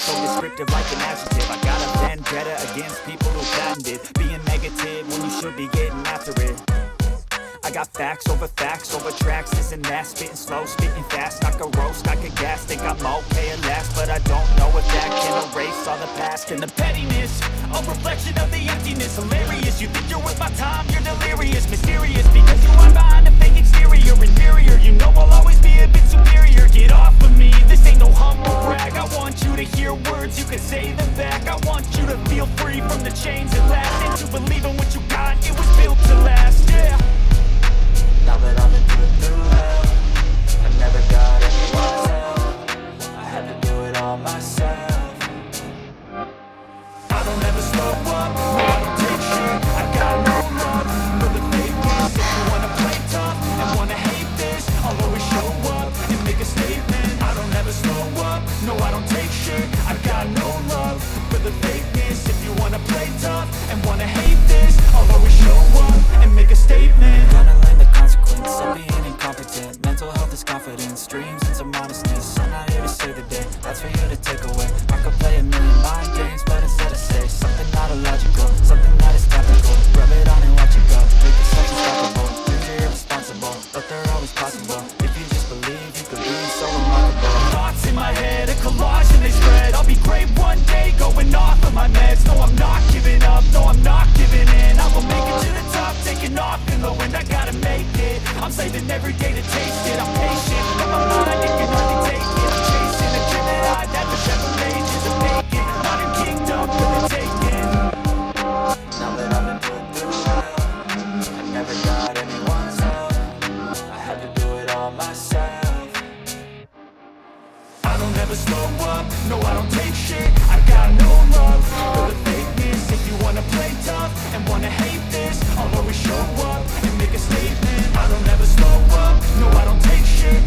so descriptive like an adjective. I got a vendetta against people who patented being negative when you should be getting after it. I got facts over tracks, this and that, spitting slow, spitting fast, I could roast, I could gas, think I'm okay at last, but I don't know if that can erase all the past and the pettiness, a reflection of the emptiness, hilarious, you think you're worth my time, you're delirious, mysterious, because you are behind a fake exterior, inferior, you know I'll always be a bit superior, get off of me, this ain't no humble brag, I want you to hear words, you can say them back, I want you to feel free from the chains at last, and to believe in what you got, it was built to last, yeah. Now that I've been through hell, I never got anyone's help, I had to do it all myself. I don't ever slow up, no I don't take shit, I got no love for the fakeness. If you wanna play tough and wanna hate this, I'll always show up and make a statement. I don't ever slow up, no I don't take shit, I got no love for the fakeness. If you wanna play tough and wanna hate this, I'll always show up and make a statement. Of being incompetent, mental health is confidence, dreams and some modestness. I'm not here to save the day, that's for you to take away. I could play a million mind games, but instead I say something not illogical, something that is topical. Rub it on and watch it go, make yourself unstoppable. Dreams are irresponsible, but they're always possible. If you just believe, you could be so remarkable. Thoughts in my head, a collage and they spread. I'll be great one day, going off of my meds. No, I'm not giving up, no, I'm not giving in. I will make it to the top, taking off in the wind, I gotta make it. I'm saving every day to taste it, I'm patient, but my mind, it can hardly take it. I'm chasing a dream that I never ever made, is a vacant, modern kingdom for the taking. Now that I've been through hell, I never got anyone's help, I had to do it all myself. I don't ever slow up, no I don't take shit, I got no love for the fakeness. If you wanna play tough and wanna hate this, I'll always show up and make a statement. I don't ever slow up, no I don't take shit,